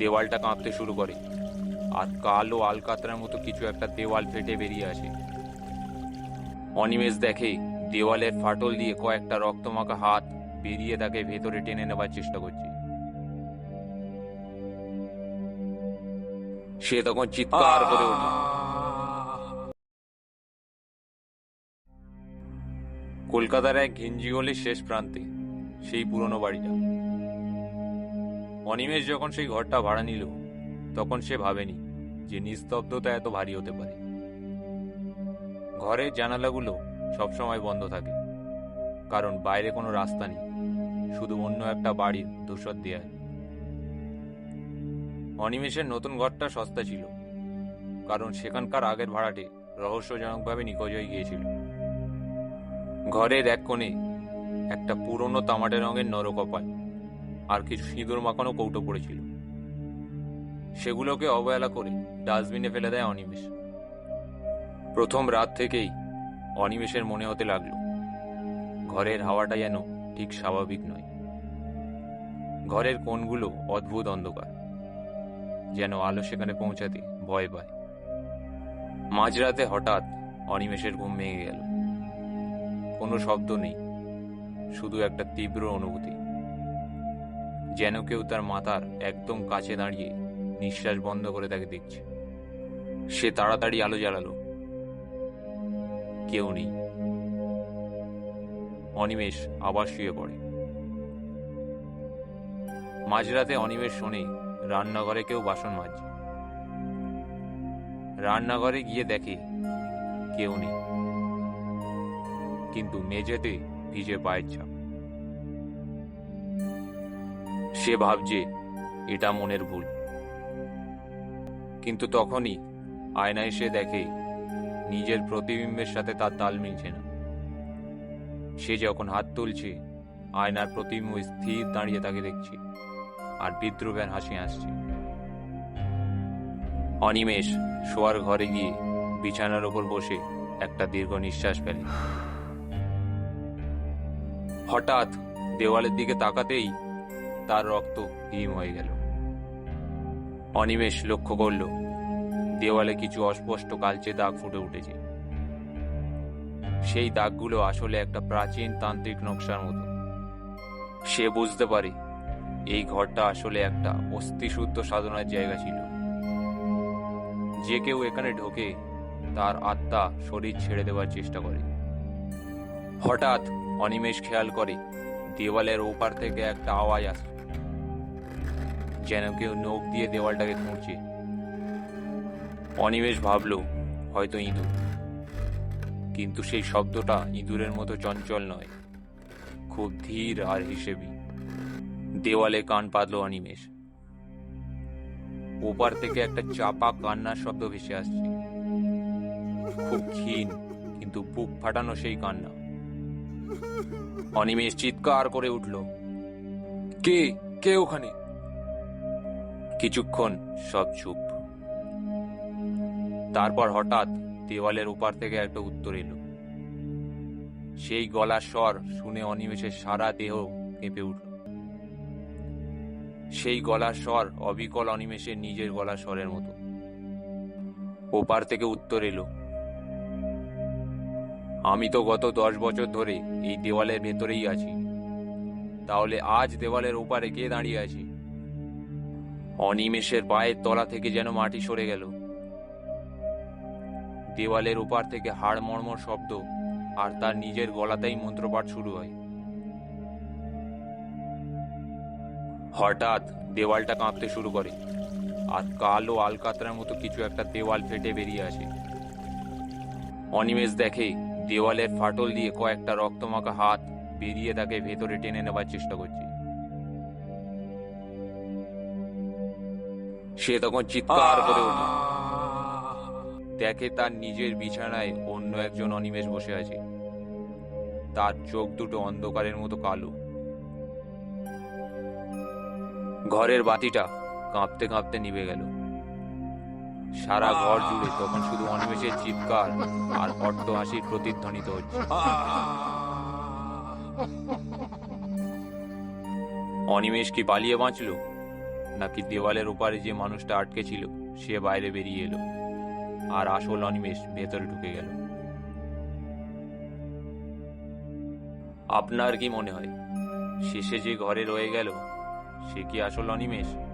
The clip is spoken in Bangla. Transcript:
দেওয়ালটা কাঁপতে শুরু করে আর কালো আলকাতরার মতো কিছু একটা দেওয়াল ফেটে বেরিয়ে আসে। অনিমেষ দেখে দেওয়ালের ফাটল দিয়ে কয়েকটা রক্তমাখা হাত বেরিয়ে তাকে ভেতরে টেনে নেবার চেষ্টা করছে। সে তখন চিৎকার করে ওঠে। কলকাতার এক ঘিঞ্জি গলির শেষ প্রান্তে সেই পুরনো বাড়িটা। অনিমেষ যখন সেই ঘরটা ভাড়া নিল তখন সে ভাবেনি যে নিস্তব্ধতা এত ভারী হতে পারে। ঘরের জানালাগুলো সবসময় বন্ধ থাকে, কারণ বাইরে কোনো রাস্তা নেই, শুধু অন্য একটা বাড়ির ধূসর দেয়াল। অনিমেষের নতুন ঘরটা সস্তা ছিল, কারণ সেখানকার আগের ভাড়াটে রহস্যজনকভাবে নিখোঁজ হয়ে গিয়েছিল। ঘরের এক কোণে একটা পুরনো তামাটে রঙের নরকপাল আর কিছু সিঁদুর মাখানো কৌটো পড়েছিল। সেগুলোকে অবহেলা করে ডাস্টবিনে ফেলে দেয় অনিমেষ। প্রথম রাত থেকেই অনিমেষের মনে হতে লাগলো ঘরের হাওয়াটা যেন ঠিক স্বাভাবিক নয়। ঘরের কোণগুলো অদ্ভুত অন্ধকার, যেন আলো সেখানে পৌঁছাতে ভয় পায়। মাঝরাতে হঠাৎ অনিমেষের ঘুম ভেঙে গেল। কোনো শব্দ নেই, শুধু একটা তীব্র অনুভূতি, যেন কেউ তার মাথার একদম কাছে দাঁড়িয়ে নিঃশ্বাস বন্ধ করে তাকে দেখছে। সে তাড়াতাড়ি আলো জ্বালালো। কেউ নেই। অনিমেষ আবার শুয়ে পড়ে। মাঝরাতে অনিমেষ শোনে রান্নাঘরে কেউ বাসন মাজছে। রান্নাঘরে গিয়ে দেখে কেউ নেই, কিন্তু মেঝেতে ভিজে পায়ের ছাপ। সে ভাবছে এটা মনের ভুল, কিন্তু তখনই আয়নায় সে দেখে নিজের প্রতিবিম্বের সাথে তার তাল মিলছে না। সে যখন হাত তুলছে, আয়নার প্রতিবিম্ব স্থির দাঁড়িয়ে তাকে দেখছে আর বিদ্রুপের হাসি আসছে। অনিমেষ শোয়ার ঘরে গিয়ে বিছানার উপর বসে একটা দীর্ঘ নিঃশ্বাস ফেলে। হঠাৎ দেওয়ালের দিকে তাকাতেই তার রক্ত হিম হয়ে গেল। অনিমেষ লক্ষ্য করল দেওয়ালে কিছু অস্পষ্ট কালচে দাগ ফুটে উঠেছে। সেই দাগগুলো আসলে একটা প্রাচীন তান্ত্রিক নকশার মতো। সে বুঝতে পারে এই ঘরটা আসলে একটা অস্থিশুদ্ধ সাধনার জায়গা ছিল। যে কেউ এখানে ঢোকে তার আত্মা শরীর ছেড়ে দেওয়ার চেষ্টা করে। হঠাৎ অনিমেষ খেয়াল করে দেওয়ালের ওপার থেকে একটা আওয়াজ আসছে, যেন কেউ নখ দিয়ে দেওয়ালটাকে খুঁড়ছে। অনিমেষ ভাবল হয়তো ইঁদুর, কিন্তু সেই শব্দটা ইঁদুরের মতো চঞ্চল নয়, খুব ধীর আর হিসেবি। দেওয়ালে কান পাতল অনিমেষ। ওপার থেকে একটা চাপা কান্নার শব্দ ভেসে আসছে, খুব ক্ষীণ কিন্তু বুক ফাটানো সেই কান্না। অনিমেষ চিৎকার করে উঠল, কে কে ওখানে? কিছুক্ষণ সব চুপ। তারপর হঠাৎ দেওয়ালের ওপার থেকে একটা উত্তর এলো। সেই গলার স্বর শুনে অনিমেষের সারা দেহ কেঁপে উঠল। সেই গলার স্বর অবিকল অনিমেষের নিজের গলার স্বরের মতো। ওপার থেকে উত্তর এলো, আমি তো গত 10 বছর ধরে এই দেওয়ালের ভেতরেই আছি, তাহলে আজ দেওয়ালের ওপারে কে দাঁড়িয়ে আছে? অনিমেষের পায়ের তলা থেকে যেন মাটি সরে গেল। দেওয়ালের ওপার থেকে হাড় মর্মর শব্দ, আর তার নিজের গলাতেই মন্ত্রপাঠ শুরু হয়। হঠাৎ দেওয়ালটা কাঁপতে শুরু করে আর কালো আলকাতরার মতো কিছু একটা দেওয়াল ফেটে বেরিয়ে আসে। অনিমেষ দেখে দেওয়ালের ফাটল দিয়ে কয়েকটা রক্তমাখা হাত বেরিয়ে তাকে ভেতরে টেনে নেবার চেষ্টা করছে। সে তখন চিৎকার করে ওঠে। দেখে তার নিজের বিছানায় অন্য একজন অনিমেষ বসে আছে। তার চোখ দুটো অন্ধকারের মতো কালো। ঘরের বাতিটা কাঁপতে কাঁপতে নিভে গেল। সারা ঘর জুড়ে তখন শুধু অনিমেষের চিৎকার আর অট্ট হাসির প্রতিধ্বনিত হচ্ছে। অনিমেষ কি পালিয়ে বাঁচল, নাকি দেওয়ালের ওপারে যে মানুষটা আটকে ছিল সে বাইরে বেরিয়ে এলো আর আসল অনিমেষ ভেতরে ঢুকে গেল? আপনার কি মনে হয় শেষে যে ঘরে রয়ে গেল সে কি আসল অনিমেষ?